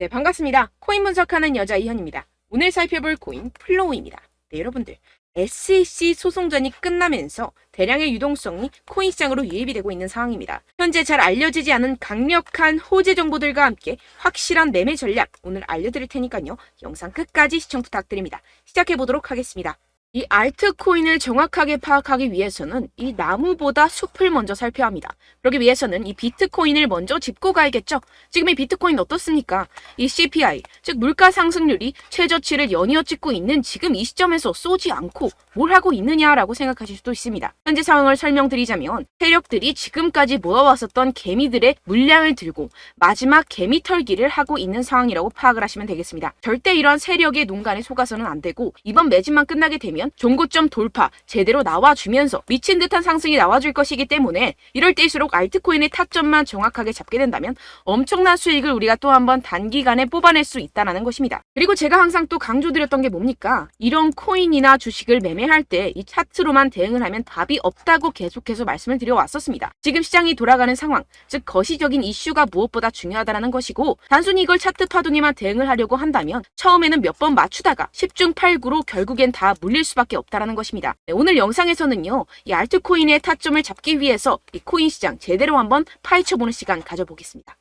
네, 반갑습니다. 코인 분석하는 여자 이현입니다. 오늘 살펴볼 코인 플로우입니다. 네, 여러분들. SEC 소송전이 끝나면서 대량의 유동성이 코인 시장으로 유입이 되고 있는 상황입니다. 현재 잘 알려지지 않은 강력한 호재 정보들과 함께 확실한 매매 전략 오늘 알려드릴 테니까요. 영상 끝까지 시청 부탁드립니다. 시작해보도록 하겠습니다. 이 알트코인을 정확하게 파악하기 위해서는 이 나무보다 숲을 먼저 살펴야 합니다. 그러기 위해서는 이 비트코인을 먼저 짚고 가야겠죠. 지금 이 비트코인 어떻습니까? 이 CPI, 즉 물가 상승률이 최저치를 연이어 찍고 있는 지금 이 시점에서 쏘지 않고 뭘 하고 있느냐라고 생각하실 수도 있습니다. 현재 상황을 설명드리자면 세력들이 지금까지 모아왔었던 개미들의 물량을 들고 마지막 개미 털기를 하고 있는 상황이라고 파악을 하시면 되겠습니다. 절대 이러한 세력의 농간에 속아서는 안 되고 이번 매집만 끝나게 되면 종고점 돌파 제대로 나와주면서 미친 듯한 상승이 나와줄 것이기 때문에 이럴 때일수록 알트코인의 타점만 정확하게 잡게 된다면 엄청난 수익을 우리가 또 한번 단기간에 뽑아낼 수 있다는 것입니다. 그리고 제가 항상 또 강조드렸던 게 뭡니까? 이런 코인이나 주식을 매매할 때 이 차트로만 대응을 하면 답이 없다고 계속해서 말씀을 드려왔었습니다. 지금 시장이 돌아가는 상황, 즉 거시적인 이슈가 무엇보다 중요하다는 것이고 단순히 이걸 차트 파동에만 대응을 하려고 한다면 처음에는 몇 번 맞추다가 10중 8구로 결국엔 다 물릴 수밖에 없다는 것입니다. 네, 오늘 영상에서는요. 이 알트코인의 타점을 잡기 위해서 이 코인 시장 제대로 한번 파헤쳐보는 시간 가져보겠습니다.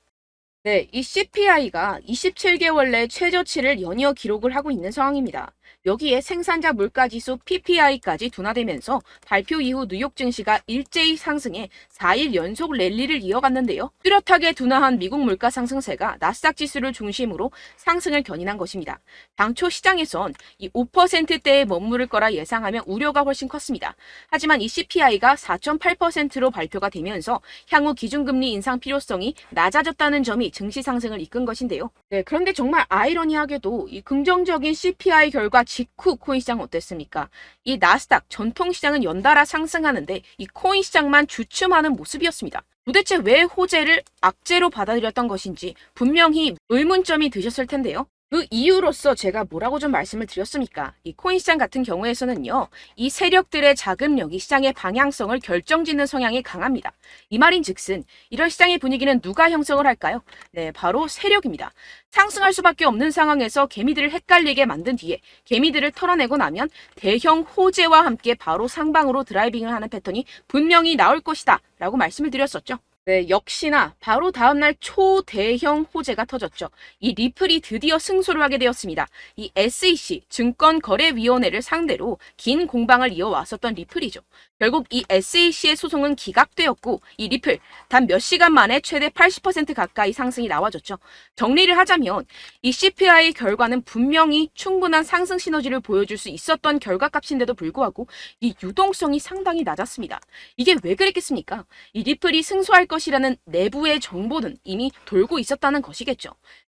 네, 이 CPI가 27개월 내 최저치를 연이어 기록을 하고 있는 상황입니다. 여기에 생산자 물가지수 PPI까지 둔화되면서 발표 이후 뉴욕 증시가 일제히 상승해 4일 연속 랠리를 이어갔는데요. 뚜렷하게 둔화한 미국 물가 상승세가 나스닥 지수를 중심으로 상승을 견인한 것입니다. 당초 시장에선 이 5%대에 머무를 거라 예상하며 우려가 훨씬 컸습니다. 하지만 이 CPI가 4.8%로 발표가 되면서 향후 기준금리 인상 필요성이 낮아졌다는 점이 증시 상승을 이끈 것인데요. 네, 그런데 정말 아이러니하게도 이 긍정적인 CPI 결과 직후 코인 시장 어땠습니까? 이 나스닥 전통시장은 연달아 상승하는데 이 코인 시장만 주춤하는 모습이었습니다. 도대체 왜 호재를 악재로 받아들였던 것인지 분명히 의문점이 드셨을 텐데요. 그 이유로서 제가 뭐라고 좀 말씀을 드렸습니까? 이 코인 시장 같은 경우에서는요, 이 세력들의 자금력이 시장의 방향성을 결정짓는 성향이 강합니다. 이 말인 즉슨 이런 시장의 분위기는 누가 형성을 할까요? 네, 바로 세력입니다. 상승할 수밖에 없는 상황에서 개미들을 헷갈리게 만든 뒤에 개미들을 털어내고 나면 대형 호재와 함께 바로 상방으로 드라이빙을 하는 패턴이 분명히 나올 것이다 라고 말씀을 드렸었죠. 네, 역시나 바로 다음날 초대형 호재가 터졌죠. 이 리플이 드디어 승소를 하게 되었습니다. 이 SEC 증권거래위원회를 상대로 긴 공방을 이어왔었던 리플이죠. 결국 이 SEC의 소송은 기각되었고 이 리플 단 몇 시간 만에 최대 80% 가까이 상승이 나와줬죠. 정리를 하자면 이 CPI 결과는 분명히 충분한 상승 시너지를 보여줄 수 있었던 결과값인데도 불구하고 이 유동성이 상당히 낮았습니다. 이게 왜 그랬겠습니까? 이 리플이 승소할 것이라는 내부의 정보는 이미 돌고 있었다는 것이겠죠.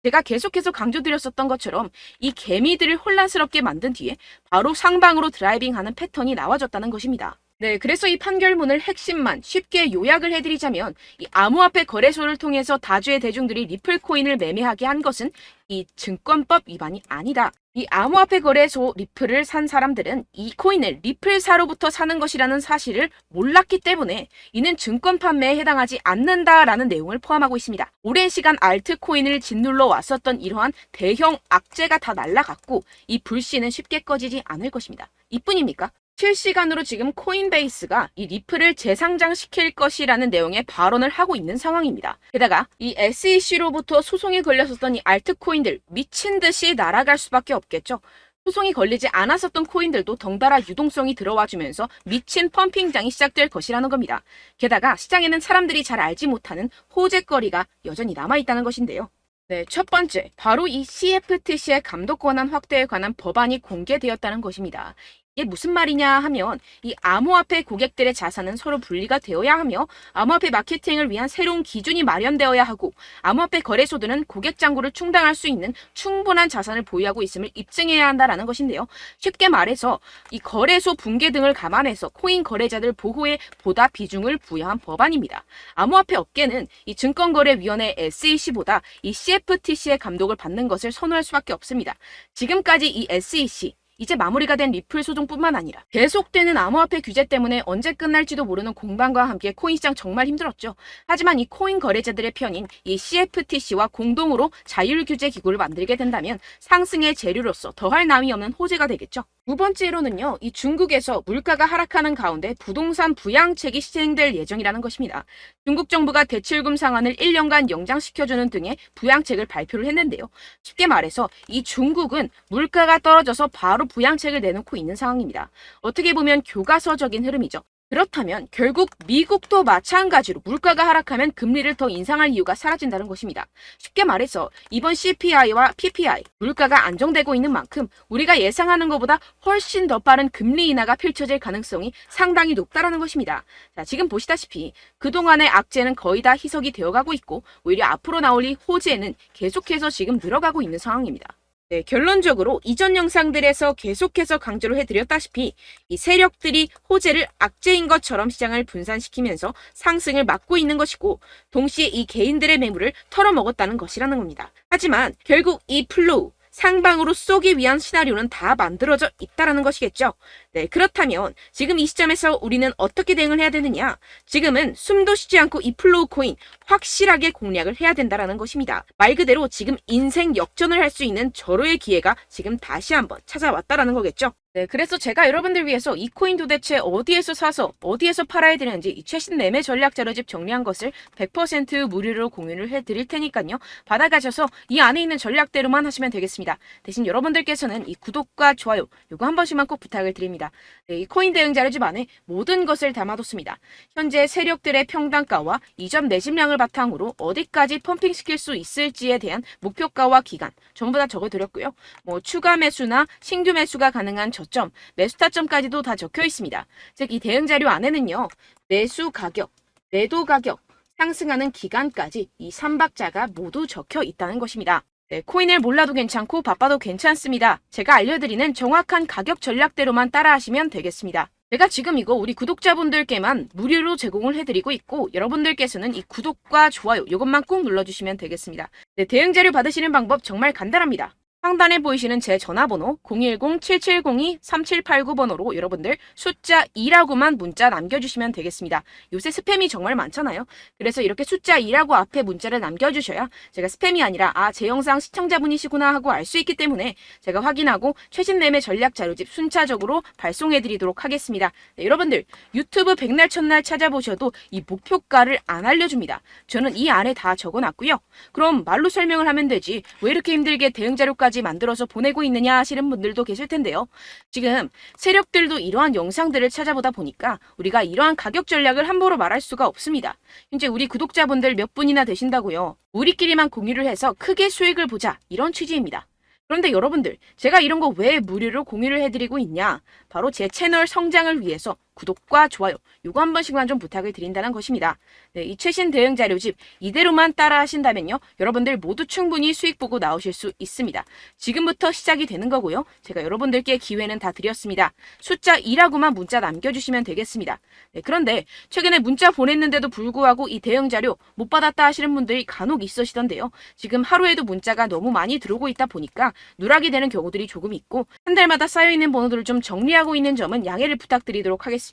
제가 계속해서 강조드렸었던 것처럼 이 개미들을 혼란스럽게 만든 뒤에 바로 상방으로 드라이빙하는 패턴이 나와졌다는 것입니다. 네, 그래서 이 판결문을 핵심만 쉽게 요약을 해드리자면 이 암호화폐 거래소를 통해서 다주의 대중들이 리플 코인을 매매하게 한 것은 이 증권법 위반이 아니다. 이 암호화폐 거래소 리플을 산 사람들은 이 코인을 리플사로부터 사는 것이라는 사실을 몰랐기 때문에 이는 증권 판매에 해당하지 않는다라는 내용을 포함하고 있습니다. 오랜 시간 알트코인을 짓눌러 왔었던 이러한 대형 악재가 다 날아갔고 이 불씨는 쉽게 꺼지지 않을 것입니다. 이뿐입니까? 실시간으로 지금 코인베이스가 이 리플을 재상장시킬 것이라는 내용의 발언을 하고 있는 상황입니다. 게다가 이 SEC로부터 소송이 걸렸었던 이 알트코인들 미친 듯이 날아갈 수밖에 없겠죠. 소송이 걸리지 않았었던 코인들도 덩달아 유동성이 들어와주면서 미친 펌핑장이 시작될 것이라는 겁니다. 게다가 시장에는 사람들이 잘 알지 못하는 호재거리가 여전히 남아있다는 것인데요. 네, 첫 번째, 바로 이 CFTC의 감독 권한 확대에 관한 법안이 공개되었다는 것입니다. 이게 무슨 말이냐 하면 이 암호화폐 고객들의 자산은 서로 분리가 되어야 하며 암호화폐 마케팅을 위한 새로운 기준이 마련되어야 하고 암호화폐 거래소들은 고객 잔고를 충당할 수 있는 충분한 자산을 보유하고 있음을 입증해야 한다라는 것인데요. 쉽게 말해서 이 거래소 붕괴 등을 감안해서 코인 거래자들 보호에 보다 비중을 부여한 법안입니다. 암호화폐 업계는 이 증권거래위원회 SEC보다 이 CFTC의 감독을 받는 것을 선호할 수밖에 없습니다. 지금까지 이 SEC 이제 마무리가 된 리플 소송뿐만 아니라 계속되는 암호화폐 규제 때문에 언제 끝날지도 모르는 공방과 함께 코인 시장 정말 힘들었죠. 하지만 이 코인 거래자들의 편인 이 CFTC와 공동으로 자율 규제 기구를 만들게 된다면 상승의 재료로서 더할 나위 없는 호재가 되겠죠. 두 번째로는요, 이 중국에서 물가가 하락하는 가운데 부동산 부양책이 시행될 예정이라는 것입니다. 중국 정부가 대출금 상환을 1년간 연장시켜주는 등의 부양책을 발표를 했는데요. 쉽게 말해서 이 중국은 물가가 떨어져서 바로 부양책을 내놓고 있는 상황입니다. 어떻게 보면 교과서적인 흐름이죠. 그렇다면 결국 미국도 마찬가지로 물가가 하락하면 금리를 더 인상할 이유가 사라진다는 것입니다. 쉽게 말해서 이번 CPI와 PPI, 물가가 안정되고 있는 만큼 우리가 예상하는 것보다 훨씬 더 빠른 금리 인하가 펼쳐질 가능성이 상당히 높다는 것입니다. 자, 지금 보시다시피 그동안의 악재는 거의 다 희석이 되어가고 있고 오히려 앞으로 나올 이 호재는 계속해서 지금 늘어가고 있는 상황입니다. 네, 결론적으로 이전 영상들에서 계속해서 강조를 해드렸다시피 이 세력들이 호재를 악재인 것처럼 시장을 분산시키면서 상승을 막고 있는 것이고 동시에 이 개인들의 매물을 털어먹었다는 것이라는 겁니다. 하지만 결국 이 플로우, 상방으로 쏘기 위한 시나리오는 다 만들어져 있다라는 것이겠죠. 네, 그렇다면 지금 이 시점에서 우리는 어떻게 대응을 해야 되느냐? 지금은 숨도 쉬지 않고 이 플로우 코인 확실하게 공략을 해야 된다라는 것입니다. 말 그대로 지금 인생 역전을 할 수 있는 절호의 기회가 지금 다시 한번 찾아왔다라는 거겠죠. 네, 그래서 제가 여러분들 위해서 이 코인 도대체 어디에서 사서 어디에서 팔아야 되는지 이 최신 매매 전략 자료집 정리한 것을 100% 무료로 공유를 해드릴 테니까요. 받아가셔서 이 안에 있는 전략대로만 하시면 되겠습니다. 대신 여러분들께서는 이 구독과 좋아요 요거 한 번씩만 꼭 부탁을 드립니다. 네, 이 코인 대응 자료집 안에 모든 것을 담아뒀습니다. 현재 세력들의 평단가와 이전 매집량을 바탕으로 어디까지 펌핑시킬 수 있을지에 대한 목표가와 기간 전부 다 적어드렸고요. 뭐 추가 매수나 신규 매수가 가능한 저점, 매수 타점까지도 다 적혀 있습니다. 즉 이 대응 자료 안에는요. 매수 가격, 매도 가격, 상승하는 기간까지 이 3박자가 모두 적혀 있다는 것입니다. 네, 코인을 몰라도 괜찮고 바빠도 괜찮습니다. 제가 알려드리는 정확한 가격 전략대로만 따라하시면 되겠습니다. 제가 지금 이거 우리 구독자분들께만 무료로 제공을 해드리고 있고 여러분들께서는 이 구독과 좋아요 이것만 꼭 눌러주시면 되겠습니다. 네, 대응 자료 받으시는 방법 정말 간단합니다. 상단에 보이시는 제 전화번호 010-7702-3789번호로 여러분들 숫자 2라고만 문자 남겨주시면 되겠습니다. 요새 스팸이 정말 많잖아요. 그래서 이렇게 숫자 2라고 앞에 문자를 남겨주셔야 제가 스팸이 아니라 제 영상 시청자분이시구나 하고 알 수 있기 때문에 제가 확인하고 최신 매매 전략 자료집 순차적으로 발송해드리도록 하겠습니다. 네, 여러분들 유튜브 백날 첫날 찾아보셔도 이 목표가를 안 알려줍니다. 저는 이 안에 다 적어놨고요. 그럼 말로 설명을 하면 되지 왜 이렇게 힘들게 대응 자료까지 만들어서 보내고 있느냐 하시는 분들도 계실 텐데요. 지금 세력들도 이러한 영상들을 찾아보다 보니까 우리가 이러한 가격 전략을 함부로 말할 수가 없습니다. 현재 우리 구독자분들 몇 분이나 되신다고요. 우리끼리만 공유를 해서 크게 수익을 보자 이런 취지입니다. 그런데 여러분들 제가 이런 거 왜 무료로 공유를 해드리고 있냐? 바로 제 채널 성장을 위해서 구독과 좋아요 요거 한 번씩만 좀 부탁을 드린다는 것입니다. 네, 이 최신 대응 자료집 이대로만 따라 하신다면요. 여러분들 모두 충분히 수익 보고 나오실 수 있습니다. 지금부터 시작이 되는 거고요. 제가 여러분들께 기회는 다 드렸습니다. 숫자 2라고만 문자 남겨주시면 되겠습니다. 네, 그런데 최근에 문자 보냈는데도 불구하고 이 대응 자료 못 받았다 하시는 분들이 간혹 있으시던데요. 지금 하루에도 문자가 너무 많이 들어오고 있다 보니까 누락이 되는 경우들이 조금 있고 한 달마다 쌓여있는 번호들을 좀 정리하고 있는 점은 양해를 부탁드리도록 하겠습니다.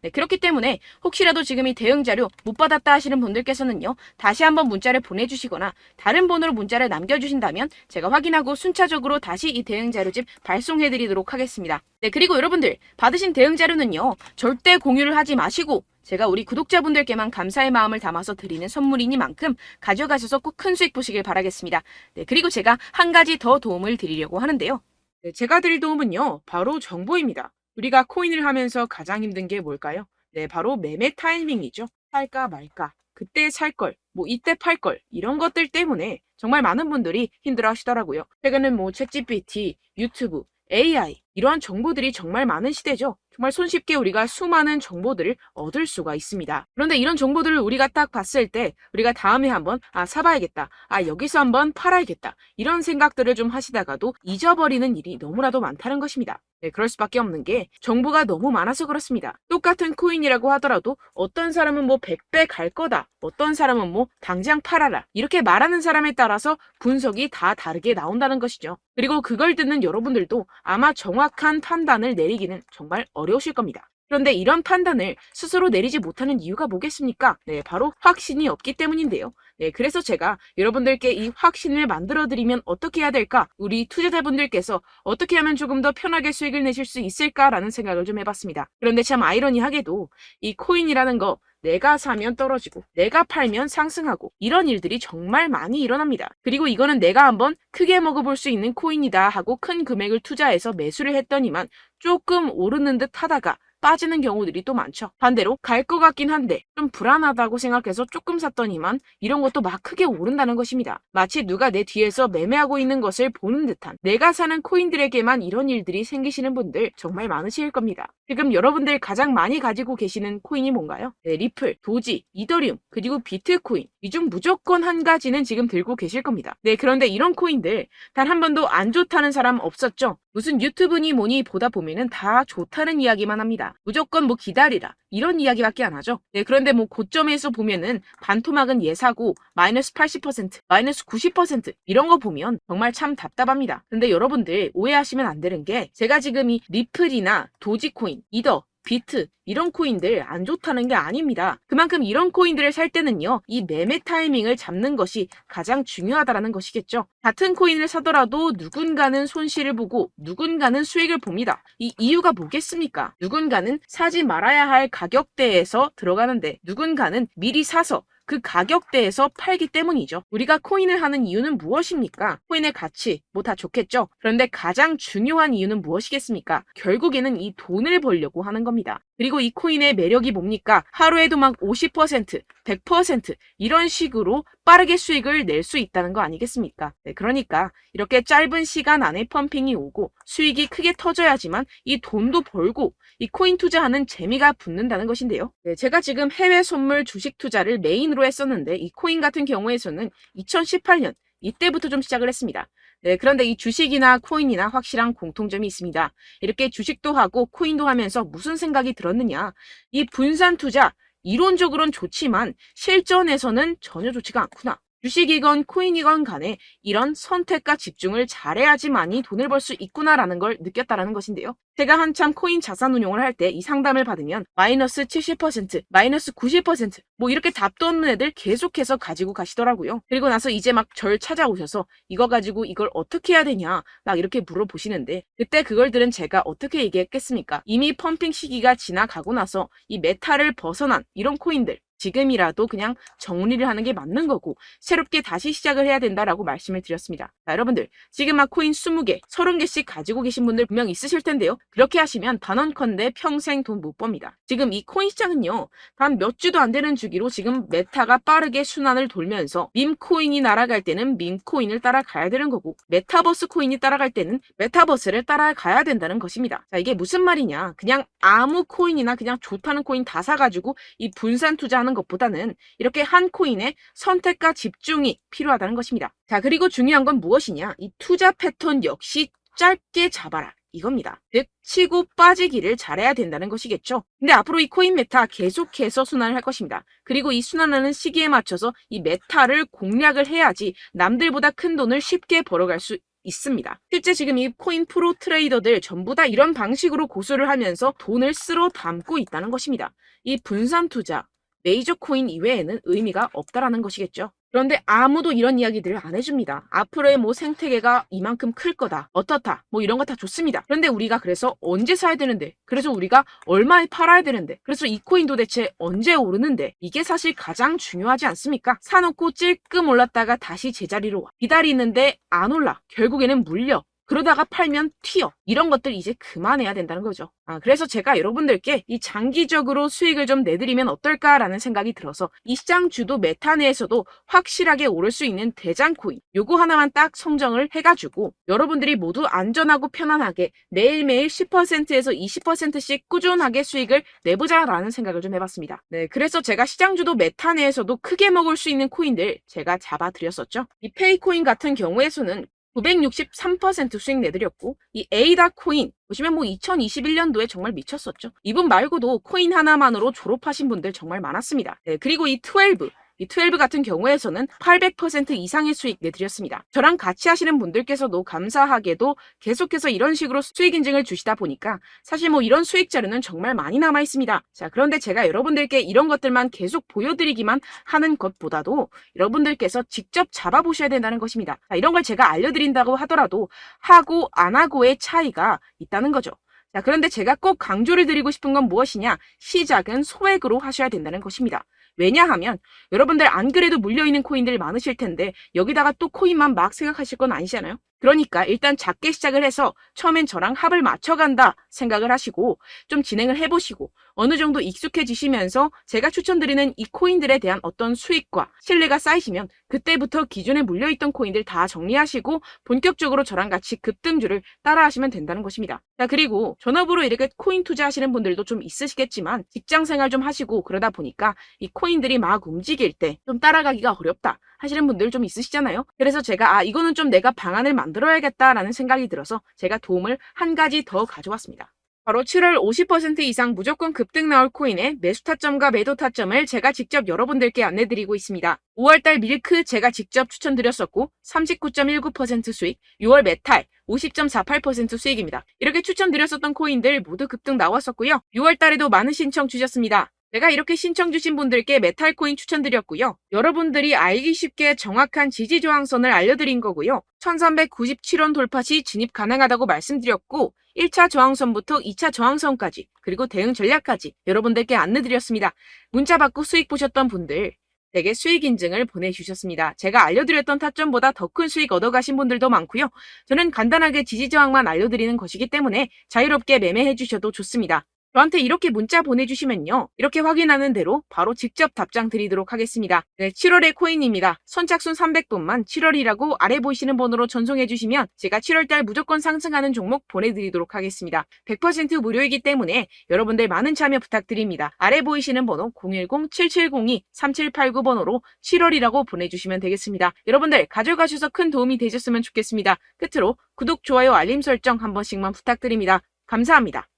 네, 그렇기 때문에 혹시라도 지금 이 대응 자료 못 받았다 하시는 분들께서는요. 다시 한번 문자를 보내주시거나 다른 번호로 문자를 남겨주신다면 제가 확인하고 순차적으로 다시 이 대응 자료집 발송해드리도록 하겠습니다. 네, 그리고 여러분들 받으신 대응 자료는요. 절대 공유를 하지 마시고 제가 우리 구독자분들께만 감사의 마음을 담아서 드리는 선물이니만큼 가져가셔서 꼭 큰 수익 보시길 바라겠습니다. 네, 그리고 제가 한 가지 더 도움을 드리려고 하는데요. 네, 제가 드릴 도움은요. 바로 정보입니다. 우리가 코인을 하면서 가장 힘든 게 뭘까요? 네, 바로 매매 타이밍이죠. 살까 말까, 그때 살 걸, 뭐 이때 팔 걸, 이런 것들 때문에 정말 많은 분들이 힘들어 하시더라고요. 최근은 뭐 챗GPT, 유튜브, AI 이러한 정보들이 정말 많은 시대죠. 정말 손쉽게 우리가 수많은 정보들을 얻을 수가 있습니다. 그런데 이런 정보들을 우리가 딱 봤을 때 우리가 다음에 한번 사봐야겠다. 여기서 한번 팔아야겠다. 이런 생각들을 좀 하시다가도 잊어버리는 일이 너무나도 많다는 것입니다. 네, 그럴 수밖에 없는 게 정보가 너무 많아서 그렇습니다. 똑같은 코인이라고 하더라도 어떤 사람은 뭐 100배 갈 거다, 어떤 사람은 뭐 당장 팔아라, 이렇게 말하는 사람에 따라서 분석이 다 다르게 나온다는 것이죠. 그리고 그걸 듣는 여러분들도 아마 정확한 판단을 내리기는 정말 어려우실 겁니다. 그런데 이런 판단을 스스로 내리지 못하는 이유가 뭐겠습니까? 네, 바로 확신이 없기 때문인데요. 네, 그래서 제가 여러분들께 이 확신을 만들어드리면 어떻게 해야 될까? 우리 투자자분들께서 어떻게 하면 조금 더 편하게 수익을 내실 수 있을까라는 생각을 좀 해봤습니다. 그런데 참 아이러니하게도 이 코인이라는 거 내가 사면 떨어지고 내가 팔면 상승하고 이런 일들이 정말 많이 일어납니다. 그리고 이거는 내가 한번 크게 먹어볼 수 있는 코인이다 하고 큰 금액을 투자해서 매수를 했더니만 조금 오르는 듯 하다가 빠지는 경우들이 또 많죠. 반대로 갈 것 같긴 한데 좀 불안하다고 생각해서 조금 샀더니만 이런 것도 막 크게 오른다는 것입니다. 마치 누가 내 뒤에서 매매하고 있는 것을 보는 듯한, 내가 사는 코인들에게만 이런 일들이 생기시는 분들 정말 많으실 겁니다. 지금 여러분들 가장 많이 가지고 계시는 코인이 뭔가요? 네, 리플, 도지, 이더리움, 그리고 비트코인. 이 중 무조건 한 가지는 지금 들고 계실 겁니다. 네, 그런데 이런 코인들 단 한 번도 안 좋다는 사람 없었죠? 무슨 유튜브니 뭐니 보다 보면은 다 좋다는 이야기만 합니다. 무조건 뭐 기다리라, 이런 이야기밖에 안 하죠. 네, 그런데 뭐 고점에서 보면은 반토막은 예사고 마이너스 80%, 마이너스 90% 이런 거 보면 정말 참 답답합니다. 근데 여러분들 오해하시면 안 되는 게, 제가 지금 이 리플이나 도지코인, 이더, 비트 이런 코인들 안 좋다는 게 아닙니다. 그만큼 이런 코인들을 살 때는요, 이 매매 타이밍을 잡는 것이 가장 중요하다는 것이겠죠. 같은 코인을 사더라도 누군가는 손실을 보고 누군가는 수익을 봅니다. 이 이유가 뭐겠습니까? 누군가는 사지 말아야 할 가격대에서 들어가는데 누군가는 미리 사서 그 가격대에서 팔기 때문이죠. 우리가 코인을 하는 이유는 무엇입니까? 코인의 가치, 뭐 다 좋겠죠? 그런데 가장 중요한 이유는 무엇이겠습니까? 결국에는 이 돈을 벌려고 하는 겁니다. 그리고 이 코인의 매력이 뭡니까? 하루에도 막 50%, 100% 이런 식으로 빠르게 수익을 낼 수 있다는 거 아니겠습니까? 네, 그러니까 이렇게 짧은 시간 안에 펌핑이 오고 수익이 크게 터져야지만 이 돈도 벌고 이 코인 투자하는 재미가 붙는다는 것인데요. 네, 제가 지금 해외 선물 주식 투자를 메인으로 했었는데 이 코인 같은 경우에서는 2018년 이때부터 좀 시작을 했습니다. 네, 그런데 이 주식이나 코인이나 확실한 공통점이 있습니다. 이렇게 주식도 하고 코인도 하면서 무슨 생각이 들었느냐? 이 분산 투자, 이론적으로는 좋지만 실전에서는 전혀 좋지가 않구나. 주식이건 코인이건 간에 이런 선택과 집중을 잘해야지만이 돈을 벌 수 있구나라는 걸 느꼈다라는 것인데요. 제가 한참 코인 자산 운용을 할 때 이 상담을 받으면 마이너스 70%, 마이너스 90%, 뭐 이렇게 답도 없는 애들 계속해서 가지고 가시더라고요. 그리고 나서 이제 막 절 찾아오셔서 이거 가지고 이걸 어떻게 해야 되냐 막 이렇게 물어보시는데, 그때 그걸 들은 제가 어떻게 얘기했겠습니까? 이미 펌핑 시기가 지나가고 나서 이 메타를 벗어난 이런 코인들, 지금이라도 그냥 정리를 하는 게 맞는 거고 새롭게 다시 시작을 해야 된다라고 말씀을 드렸습니다. 자, 여러분들 지금 막 코인 20개, 30개씩 가지고 계신 분들 분명 있으실 텐데요. 그렇게 하시면 단언컨대 평생 돈 못 법니다. 지금 이 코인 시장은요, 단 몇 주도 안 되는 주기로 지금 메타가 빠르게 순환을 돌면서 밈코인이 날아갈 때는 밈코인을 따라가야 되는 거고 메타버스 코인이 따라갈 때는 메타버스를 따라가야 된다는 것입니다. 자, 이게 무슨 말이냐? 그냥 아무 코인이나 그냥 좋다는 코인 다 사가지고 이 분산 투자하는 것보다는 이렇게 한 코인에 선택과 집중이 필요하다는 것입니다. 자, 그리고 중요한 건 무엇이냐? 이 투자 패턴 역시 짧게 잡아라, 이겁니다. 즉 치고 빠지기를 잘해야 된다는 것이겠죠. 근데 앞으로 이 코인 메타 계속해서 순환을 할 것입니다. 그리고 이 순환하는 시기에 맞춰서 이 메타를 공략을 해야지 남들보다 큰 돈을 쉽게 벌어갈 수 있습니다. 실제 지금 이 코인 프로 트레이더들 전부 다 이런 방식으로 고수를 하면서 돈을 쓸어 담고 있다는 것입니다. 이 분산 투자, 메이저 코인 이외에는 의미가 없다라는 것이겠죠. 그런데 아무도 이런 이야기들을 안 해줍니다. 앞으로의 뭐 생태계가 이만큼 클 거다, 어떻다, 뭐 이런 거 다 좋습니다. 그런데 우리가 그래서 언제 사야 되는데, 그래서 우리가 얼마에 팔아야 되는데, 그래서 이 코인 도대체 언제 오르는데, 이게 사실 가장 중요하지 않습니까? 사놓고 찔끔 올랐다가 다시 제자리로 와, 기다리는데 안 올라, 결국에는 물려, 그러다가 팔면 튀어. 이런 것들 이제 그만해야 된다는 거죠. 그래서 제가 여러분들께 이 장기적으로 수익을 좀 내드리면 어떨까라는 생각이 들어서 이 시장 주도 메타 내에서도 확실하게 오를 수 있는 대장 코인, 요거 하나만 딱 선정을 해가지고 여러분들이 모두 안전하고 편안하게 매일매일 10%에서 20%씩 꾸준하게 수익을 내보자라는 생각을 좀 해봤습니다. 네, 그래서 제가 시장 주도 메타 내에서도 크게 먹을 수 있는 코인들 제가 잡아드렸었죠. 이 페이코인 같은 경우에서는 963% 수익 내드렸고, 이 에이다 코인 보시면 2021년도에 정말 미쳤었죠. 이분 말고도 코인 하나만으로 졸업하신 분들 정말 많았습니다. 네, 그리고 이12 같은 경우에서는 800% 이상의 수익 내드렸습니다. 저랑 같이 하시는 분들께서도 감사하게도 계속해서 이런 식으로 수익 인증을 주시다 보니까 사실 이런 수익 자료는 정말 많이 남아 있습니다. 자, 그런데 제가 여러분들께 이런 것들만 계속 보여드리기만 하는 것보다도 여러분들께서 직접 잡아보셔야 된다는 것입니다. 자, 이런 걸 제가 알려드린다고 하더라도 하고 안 하고의 차이가 있다는 거죠. 자, 그런데 제가 꼭 강조를 드리고 싶은 건 무엇이냐? 시작은 소액으로 하셔야 된다는 것입니다. 왜냐하면 여러분들 안 그래도 물려있는 코인들 많으실 텐데 여기다가 또 코인만 막 생각하실 건 아니잖아요. 그러니까 일단 작게 시작을 해서 처음엔 저랑 합을 맞춰간다 생각을 하시고 좀 진행을 해보시고 어느 정도 익숙해지시면서 제가 추천드리는 이 코인들에 대한 어떤 수익과 신뢰가 쌓이시면 그때부터 기존에 물려있던 코인들 다 정리하시고 본격적으로 저랑 같이 급등주를 따라하시면 된다는 것입니다. 자, 그리고 전업으로 이렇게 코인 투자하시는 분들도 좀 있으시겠지만 직장 생활 좀 하시고 그러다 보니까 이 코인들이 막 움직일 때 좀 따라가기가 어렵다 하시는 분들 좀 있으시잖아요. 그래서 제가 이거는 좀 내가 방안을 만들어야겠다라는 생각이 들어서 제가 도움을 한 가지 더 가져왔습니다. 바로 7월 50% 이상 무조건 급등 나올 코인의 매수 타점과 매도 타점을 제가 직접 여러분들께 안내드리고 있습니다. 5월달 밀크 제가 직접 추천드렸었고 39.19% 수익, 6월 메탈 50.48% 수익입니다. 이렇게 추천드렸었던 코인들 모두 급등 나왔었고요. 6월달에도 많은 신청 주셨습니다. 제가 이렇게 신청 주신 분들께 메탈코인 추천드렸고요. 여러분들이 알기 쉽게 정확한 지지저항선을 알려드린 거고요. 1397원 돌파 시 진입 가능하다고 말씀드렸고 1차 저항선부터 2차 저항선까지 그리고 대응 전략까지 여러분들께 안내드렸습니다. 문자 받고 수익 보셨던 분들 되게 수익 인증을 보내주셨습니다. 제가 알려드렸던 타점보다 더 큰 수익 얻어가신 분들도 많고요. 저는 간단하게 지지저항만 알려드리는 것이기 때문에 자유롭게 매매해 주셔도 좋습니다. 저한테 이렇게 문자 보내주시면요. 이렇게 확인하는 대로 바로 직접 답장 드리도록 하겠습니다. 네, 7월의 코인입니다. 선착순 300분만 7월이라고 아래 보이시는 번호로 전송해 주시면 제가 7월달 무조건 상승하는 종목 보내드리도록 하겠습니다. 100% 무료이기 때문에 여러분들 많은 참여 부탁드립니다. 아래 보이시는 번호 010-7702-3789 번호로 7월이라고 보내주시면 되겠습니다. 여러분들 가져가셔서 큰 도움이 되셨으면 좋겠습니다. 끝으로 구독, 좋아요, 알림 설정 한 번씩만 부탁드립니다. 감사합니다.